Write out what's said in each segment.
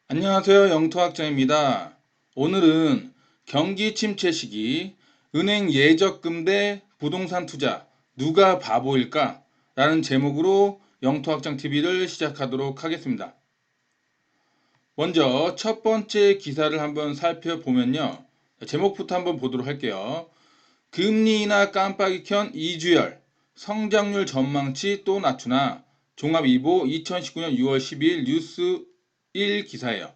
안녕하세요. 영토학장입니다. 오늘은 경기 침체 시기, 은행 예적금 대 부동산 투자, 누가 바보일까? 라는 제목으로 영토학장TV를 시작하도록 하겠습니다. 먼저 첫 번째 기사를 한번 살펴보면요. 제목부터 한번 보도록 할게요. 금리 인하 깜빡이 켠 이주열, 성장률 전망치 또 낮추나 종합이보 2019년 6월 12일 뉴스 1 기사예요.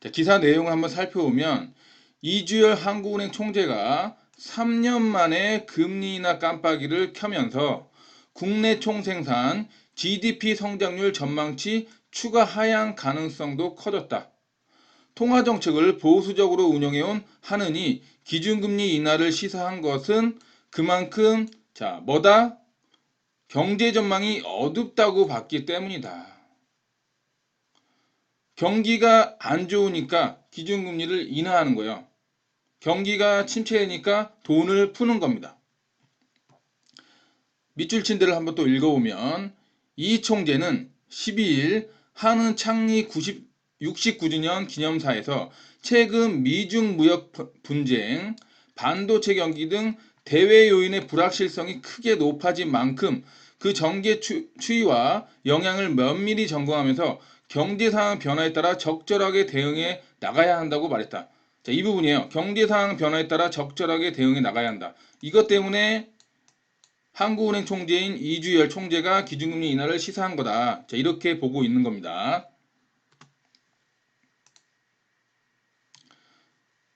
자, 기사 내용을 한번 살펴보면 이주열 한국은행 총재가 3년 만에 금리 인하 깜빡이를 켜면서 국내 총생산 GDP 성장률 전망치 추가 하향 가능성도 커졌다. 통화정책을 보수적으로 운영해온 하느니 기준금리 인하를 시사한 것은 그만큼 뭐다? 경제 전망이 어둡다고 봤기 때문이다. 경기가 안 좋으니까 기준금리를 인하하는 거예요. 경기가 침체되니까 돈을 푸는 겁니다. 밑줄 친 데를 한번 또 읽어보면 이 총재는 12일 한은 창립 69주년 기념사에서 최근 미중 무역 분쟁, 반도체 경기 등 대외 요인의 불확실성이 크게 높아진 만큼 그 전개 추이와 영향을 면밀히 점검하면서 경제 상황 변화에 따라 적절하게 대응해 나가야 한다고 말했다. 자, 이 부분이에요. 경제 상황 변화에 따라 적절하게 대응해 나가야 한다. 이것 때문에 한국은행 총재인 이주열 총재가 기준금리 인하를 시사한 거다. 자, 이렇게 보고 있는 겁니다.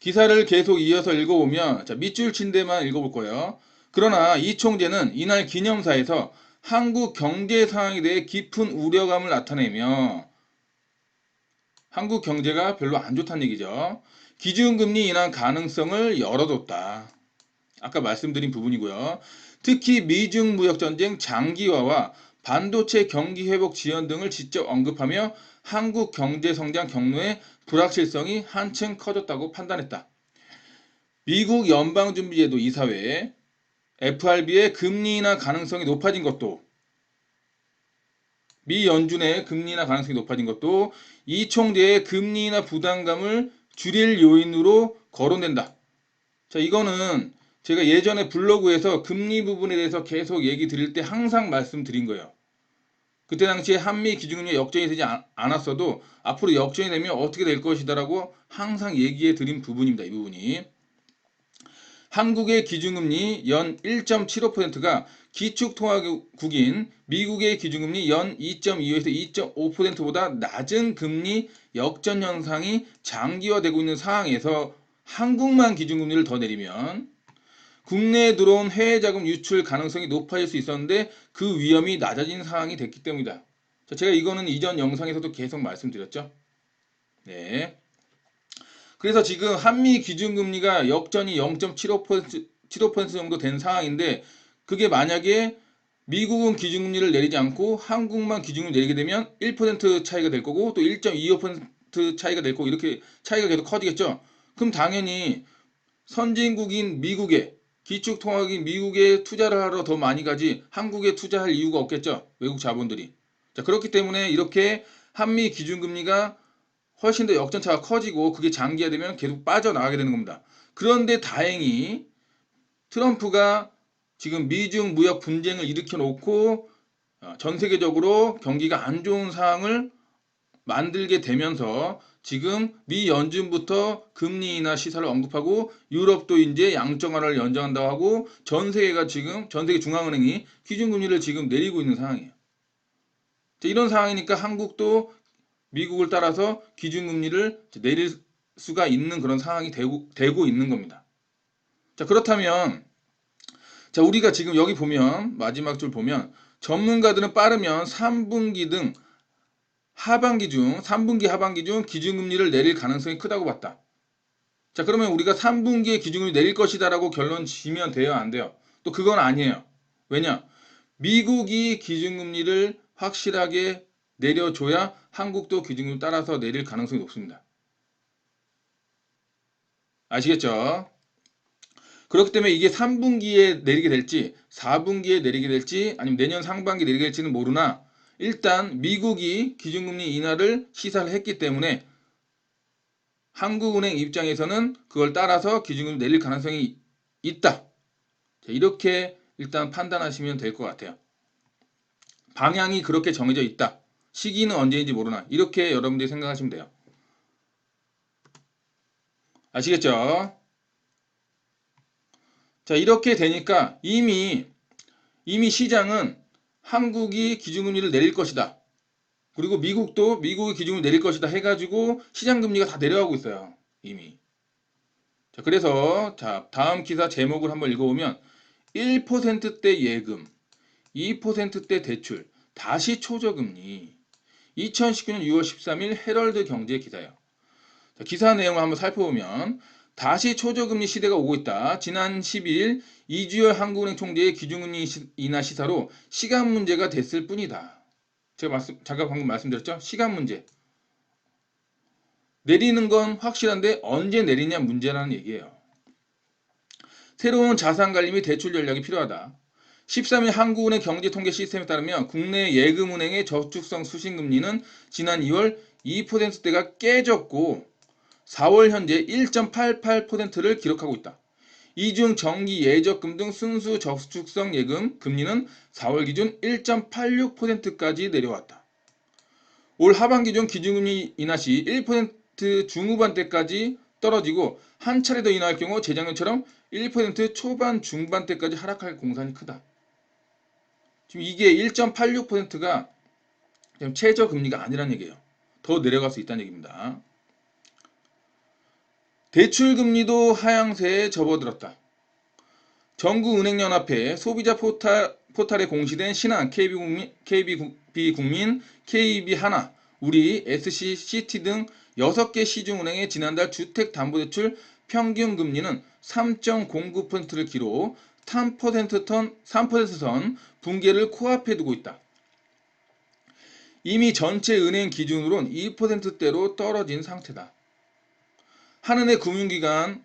기사를 계속 이어서 읽어보면 밑줄 친 데만 읽어볼 거예요. 그러나 이 총재는 이날 기념사에서 한국 경제 상황에 대해 깊은 우려감을 나타내며 한국 경제가 별로 안 좋다는 얘기죠. 기준금리 인하 가능성을 열어뒀다. 아까 말씀드린 부분이고요. 특히 미중 무역전쟁 장기화와 반도체 경기 회복 지연 등을 직접 언급하며 한국 경제 성장 경로의 불확실성이 한층 커졌다고 판단했다. 미국 연방준비제도 이사회 FRB의 금리 인하 가능성이 높아진 것도 미 연준의 금리 인하 가능성이 높아진 것도 이 총재의 금리 인하 부담감을 줄일 요인으로 거론된다. 자, 이거는 제가 예전에 블로그에서 금리 부분에 대해서 계속 얘기 드릴 때 항상 말씀드린 거예요. 그때 당시에 한미 기준금리 역전이 되지 않았어도 앞으로 역전이 되면 어떻게 될 것이다라고 항상 얘기해 드린 부분입니다. 이 부분이. 한국의 기준금리 연 1.75%가 기축통화국인 미국의 기준금리 연 2.25에서 2.5%보다 낮은 금리 역전 현상이 장기화되고 있는 상황에서 한국만 기준금리를 더 내리면 국내에 들어온 해외자금 유출 가능성이 높아질 수 있었는데 그 위험이 낮아진 상황이 됐기 때문이다. 제가 이거는 이전 영상에서도 계속 말씀드렸죠. 네. 그래서 지금 한미 기준금리가 역전이 0.75% 정도 된 상황인데 그게 만약에 미국은 기준금리를 내리지 않고 한국만 기준금리 내리게 되면 1% 차이가 될 거고 또 1.25% 차이가 될 거고 이렇게 차이가 계속 커지겠죠. 그럼 당연히 선진국인 미국에 기축통화국인 미국에 투자를 하러 더 많이 가지 한국에 투자할 이유가 없겠죠. 외국 자본들이. 자, 그렇기 때문에 이렇게 한미 기준금리가 훨씬 더 역전차가 커지고 그게 장기화되면 계속 빠져나가게 되는 겁니다. 그런데 다행히 트럼프가 지금 미중 무역 분쟁을 일으켜 놓고 전 세계적으로 경기가 안 좋은 상황을 만들게 되면서 지금 미 연준부터 금리 인하 시사를 언급하고 유럽도 이제 양적 완화를 연장한다고 하고 전 세계가 지금 전 세계 중앙은행이 기준금리를 지금 내리고 있는 상황이에요. 이런 상황이니까 한국도 미국을 따라서 기준금리를 내릴 수가 있는 그런 상황이 되고 있는 겁니다. 자, 그렇다면 우리가 지금 여기 보면 마지막 줄 보면 전문가들은 빠르면 3분기 등 3분기 하반기 중 기준금리를 내릴 가능성이 크다고 봤다. 자, 그러면 우리가 3분기에 기준금리 내릴 것이다라고 결론 지면 돼요, 안 돼요? 또 그건 아니에요. 왜냐? 미국이 기준금리를 확실하게 내려줘야 한국도 기준금리 따라서 내릴 가능성이 높습니다. 아시겠죠? 그렇기 때문에 이게 3분기에 내리게 될지 4분기에 내리게 될지 아니면 내년 상반기에 내리게 될지는 모르나 일단 미국이 기준금리 인하를 시사를 했기 때문에 한국은행 입장에서는 그걸 따라서 기준금리 내릴 가능성이 있다. 이렇게 일단 판단하시면 될 것 같아요. 방향이 그렇게 정해져 있다. 시기는 언제인지 모르나. 이렇게 여러분들이 생각하시면 돼요. 아시겠죠? 자, 이렇게 되니까 이미 시장은 한국이 기준금리를 내릴 것이다. 그리고 미국도 미국이 기준금리를 내릴 것이다 해가지고 시장금리가 다 내려가고 있어요. 이미. 자, 그래서 다음 기사 제목을 한번 읽어보면 1%대 예금, 2%대 대출, 다시 초저금리. 2019년 6월 13일 헤럴드 경제 기사예요. 자, 기사 내용을 한번 살펴보면 다시 초저금리 시대가 오고 있다. 지난 12일 이주열 한국은행 총재의 기준금리 인하 시사로 시간 문제가 됐을 뿐이다. 제가 잠깐 방금 말씀드렸죠? 시간 문제. 내리는 건 확실한데 언제 내리냐 문제라는 얘기예요. 새로운 자산관리 및 대출 전략이 필요하다. 13일 한국은행 경제통계 시스템에 따르면 국내 예금은행의 저축성 수신금리는 지난 2월 2%대가 깨졌고 4월 현재 1.88%를 기록하고 있다. 이 중 정기 예적금 등 순수 저축성 예금 금리는 4월 기준 1.86%까지 내려왔다. 올 하반기 중 기준금리 인하 시 1% 중후반대까지 떨어지고 한 차례 더 인하할 경우 재작년처럼 1% 초반 중반대까지 하락할 공산이 크다. 지금 이게 1.86%가 최저 금리가 아니라는 얘기예요. 더 내려갈 수 있다는 얘기입니다. 대출금리도 하향세에 접어들었다. 전국은행연합회 소비자 포탈에 공시된 신한, KB국민, KB하나, 우리, SCCT 등 6개 시중은행의 지난달 주택담보대출 평균금리는 3.09%를 기록 3%선 붕괴를 코앞에 두고 있다. 이미 전체 은행 기준으론 2%대로 떨어진 상태다. 한은의 금융기관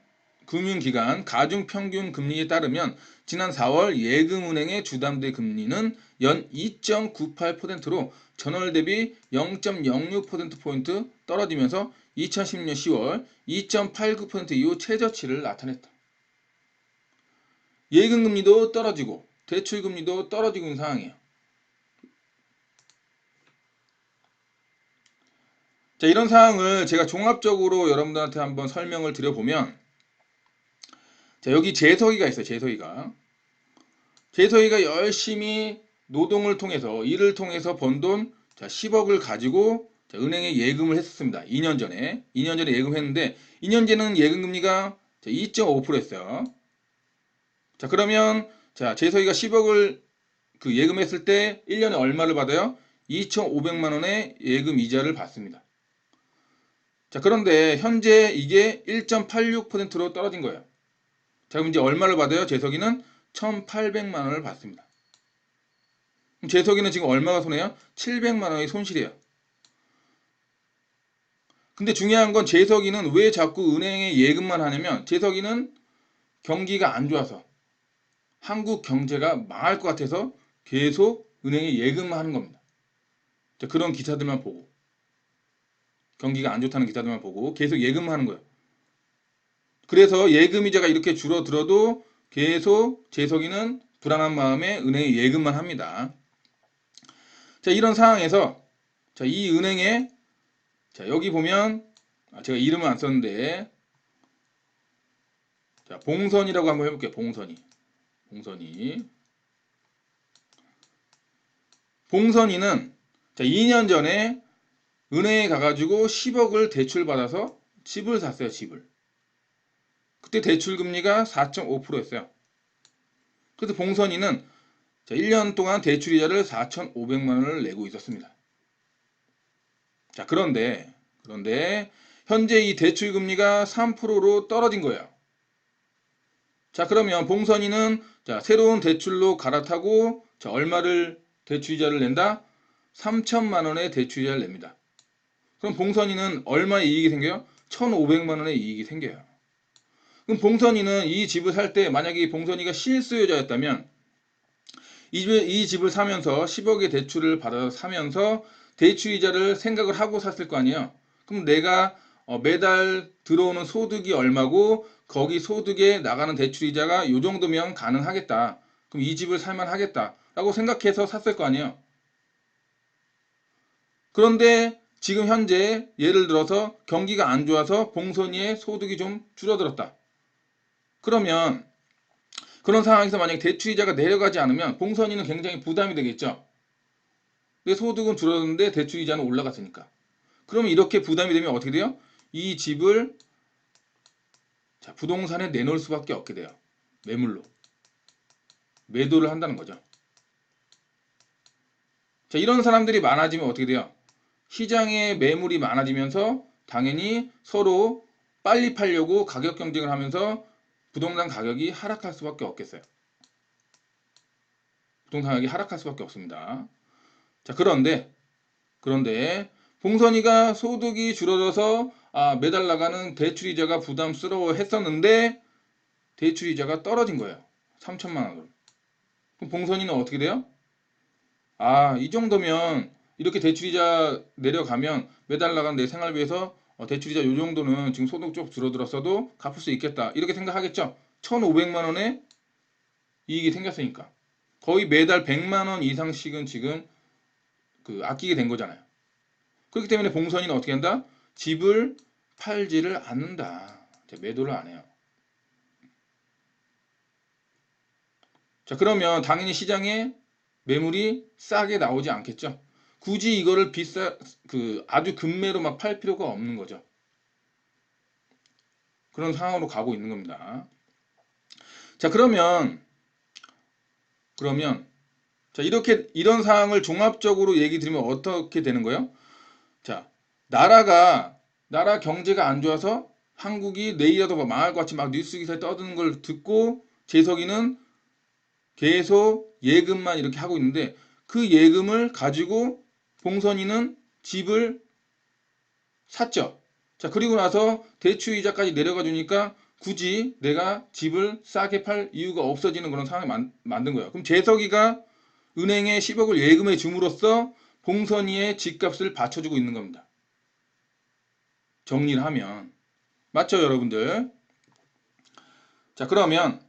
가중평균 금리에 따르면 지난 4월 예금은행의 주담대 금리는 연 2.98%로 전월 대비 0.06%포인트 떨어지면서 2010년 10월 2.89% 이후 최저치를 나타냈다. 예금금리도 떨어지고 대출금리도 떨어지고 있는 상황이에요. 자, 이런 상황을 제가 종합적으로 여러분들한테 한번 설명을 드려보면, 자, 여기 재석이가 있어요. 재석이가 열심히 노동을 통해서, 일을 통해서 번 돈 10억을 가지고 은행에 예금을 했었습니다. 2년 전에 예금했는데 2년 전에는 예금금리가 2.5%였어요. 자, 그러면 재석이가 10억을 예금했을 때 1년에 얼마를 받아요? 2,500만 원의 예금 이자를 받습니다. 자, 그런데 현재 이게 1.86%로 떨어진 거예요. 자, 그럼 이제 얼마를 받아요? 재석이는 1,800만 원을 받습니다. 그럼 재석이는 지금 얼마가 손해요? 700만 원의 손실이에요. 근데 중요한 건 재석이는 왜 자꾸 은행에 예금만 하냐면 재석이는 경기가 안 좋아서 한국 경제가 망할 것 같아서 계속 은행에 예금만 하는 겁니다. 자, 그런 기사들만 보고 경기가 안 좋다는 기사들만 보고 계속 예금만 하는 거예요. 그래서 예금이자가 이렇게 줄어들어도 계속 재석이는 불안한 마음에 은행에 예금만 합니다. 자, 이런 상황에서 이 은행에 여기 보면 제가 이름을 안 썼는데 봉선이라고 한번 해볼게요. 봉선이는 2년 전에 은행에 가가지고 10억을 대출받아서 집을 샀어요. 그때 대출금리가 4.5%였어요. 그래서 봉선이는 1년 동안 대출이자를 4,500만 원을 내고 있었습니다. 자, 그런데 현재 이 대출금리가 3%로 떨어진 거예요. 자, 그러면 봉선이는 새로운 대출로 갈아타고 얼마를 대출이자를 낸다? 3천만 원의 대출이자를 냅니다. 그럼 봉선이는 얼마의 이익이 생겨요? 1,500만 원의 이익이 생겨요. 그럼 봉선이는 이 집을 살 때 만약에 봉선이가 실수요자였다면 이 집을 사면서 10억의 대출을 받아서 사면서 대출이자를 생각을 하고 샀을 거 아니에요. 그럼 내가 매달 들어오는 소득이 얼마고 거기 소득에 나가는 대출이자가 요 정도면 가능하겠다. 그럼 이 집을 살만 하겠다. 라고 생각해서 샀을 거 아니에요. 그런데 지금 현재 예를 들어서 경기가 안 좋아서 봉선이의 소득이 좀 줄어들었다. 그러면 그런 상황에서 만약에 대출이자가 내려가지 않으면 봉선이는 굉장히 부담이 되겠죠. 내 소득은 줄어드는데 대출이자는 올라갔으니까. 그러면 이렇게 부담이 되면 어떻게 돼요? 이 집을 부동산에 내놓을 수밖에 없게 돼요. 매물로. 매도를 한다는 거죠. 자, 이런 사람들이 많아지면 어떻게 돼요? 시장에 매물이 많아지면서 당연히 서로 빨리 팔려고 가격 경쟁을 하면서 부동산 가격이 하락할 수밖에 없겠어요. 부동산 가격이 하락할 수밖에 없습니다. 자, 그런데 봉선이가 소득이 줄어들어서 매달 나가는 대출이자가 부담스러워 했었는데 대출이자가 떨어진 거예요. 3천만 원으로. 그럼 봉선이는 어떻게 돼요? 이 정도면 이렇게 대출이자 내려가면 매달 나가는 내 생활비에서 대출이자 요 정도는 지금 소득 쪽 줄어들었어도 갚을 수 있겠다. 이렇게 생각하겠죠. 1,500만 원의 이익이 생겼으니까. 거의 매달 100만 원 이상씩은 지금 아끼게 된 거잖아요. 그렇기 때문에 봉선이는 어떻게 한다? 집을 팔지를 않는다. 매도를 안 해요. 자, 그러면 당연히 시장에 매물이 싸게 나오지 않겠죠. 굳이 이거를 아주 급매로 막 팔 필요가 없는 거죠. 그런 상황으로 가고 있는 겁니다. 자, 그러면 자, 이런 상황을 종합적으로 얘기 드리면 어떻게 되는 거예요? 자, 나라 경제가 안 좋아서 한국이 내일이라도 망할 것 같이 막 뉴스 기사에 떠드는 걸 듣고 재석이는 계속 예금만 이렇게 하고 있는데 그 예금을 가지고 봉선이는 집을 샀죠. 자, 그리고 나서 대출이자까지 내려가 주니까 굳이 내가 집을 싸게 팔 이유가 없어지는 그런 상황을 만든 거예요. 그럼 재석이가 은행에 10억을 예금해 줌으로써 봉선이의 집값을 받쳐주고 있는 겁니다. 정리를 하면. 맞죠, 여러분들? 자, 그러면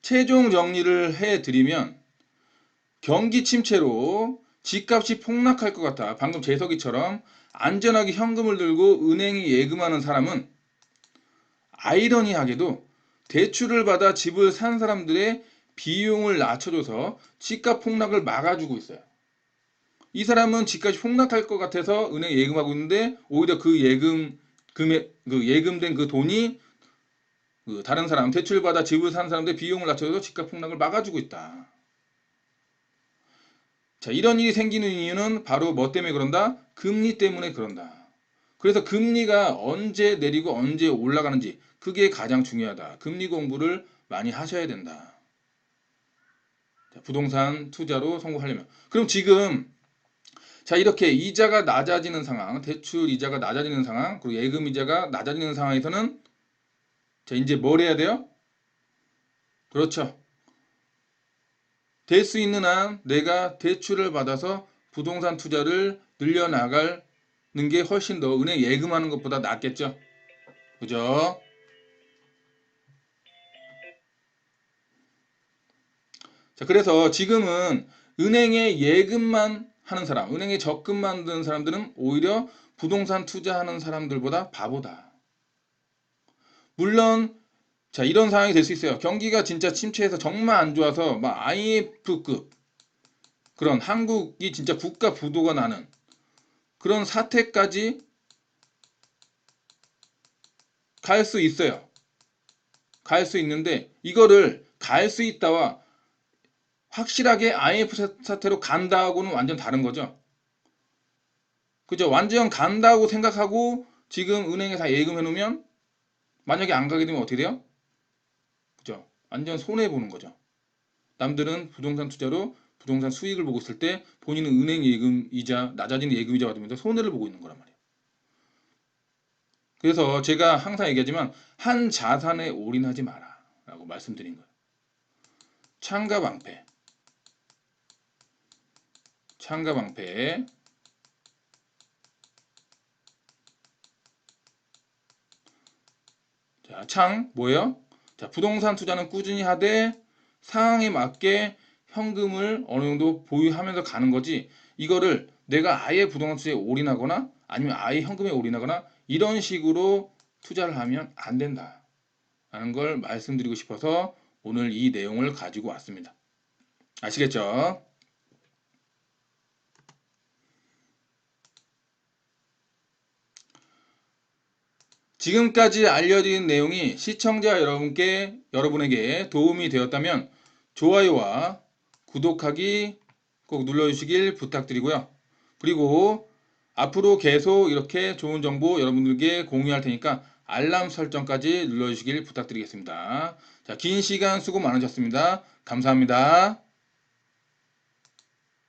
최종 정리를 해드리면 경기 침체로 집값이 폭락할 것 같아. 방금 재석이처럼 안전하게 현금을 들고 은행에 예금하는 사람은 아이러니하게도 대출을 받아 집을 산 사람들의 비용을 낮춰줘서 집값 폭락을 막아주고 있어요. 이 사람은 집값이 폭락할 것 같아서 은행에 예금하고 있는데 오히려 예금된 그 돈이 다른 사람 대출 받아 집을 산 사람들의 비용을 낮춰줘서 집값 폭락을 막아주고 있다. 자, 이런 일이 생기는 이유는 바로 뭐 때문에 그런다? 금리 때문에 그런다. 그래서 금리가 언제 내리고 언제 올라가는지 그게 가장 중요하다. 금리 공부를 많이 하셔야 된다. 자, 부동산 투자로 성공하려면. 그럼 지금 자, 이렇게 이자가 낮아지는 상황, 대출 이자가 낮아지는 상황, 그리고 예금 이자가 낮아지는 상황에서는 자, 이제 뭘 해야 돼요? 그렇죠. 될 수 있는 한 내가 대출을 받아서 부동산 투자를 늘려나가는 게 훨씬 더 은행 예금하는 것보다 낫겠죠. 그죠? 자, 그래서 지금은 은행에 예금만 하는 사람, 은행에 적금만 드는 사람들은 오히려 부동산 투자하는 사람들보다 바보다. 물론 자, 이런 상황이 될 수 있어요. 경기가 진짜 침체해서 정말 안 좋아서 막 IMF급 그런 한국이 진짜 국가 부도가 나는 그런 사태까지 갈 수 있어요. 갈 수 있는데 이거를 갈 수 있다와 확실하게 IMF 사태로 간다하고는 완전 다른 거죠. 그죠? 완전 간다고 생각하고 지금 은행에 다 예금해 놓으면 만약에 안 가게 되면 어떻게 돼요? 그죠? 완전 손해 보는 거죠. 남들은 부동산 투자로 부동산 수익을 보고 있을 때 본인은 은행 예금 이자 낮아지는 예금 이자 받으면서 손해를 보고 있는 거란 말이에요. 그래서 제가 항상 얘기하지만 한 자산에 올인하지 마라 라고 말씀드린 거예요. 창과 방패. 창과 방패. 자, 창 뭐예요? 자, 부동산 투자는 꾸준히 하되 상황에 맞게 현금을 어느 정도 보유하면서 가는 거지. 이거를 내가 아예 부동산 투자에 올인하거나 아니면 아예 현금에 올인하거나 이런 식으로 투자를 하면 안 된다 라는 걸 말씀드리고 싶어서 오늘 이 내용을 가지고 왔습니다. 아시겠죠? 지금까지 알려드린 내용이 시청자 여러분에게 도움이 되었다면 좋아요와 구독하기 꼭 눌러주시길 부탁드리고요. 그리고 앞으로 계속 이렇게 좋은 정보 여러분들께 공유할 테니까 알람 설정까지 눌러주시길 부탁드리겠습니다. 자, 긴 시간 수고 많으셨습니다. 감사합니다.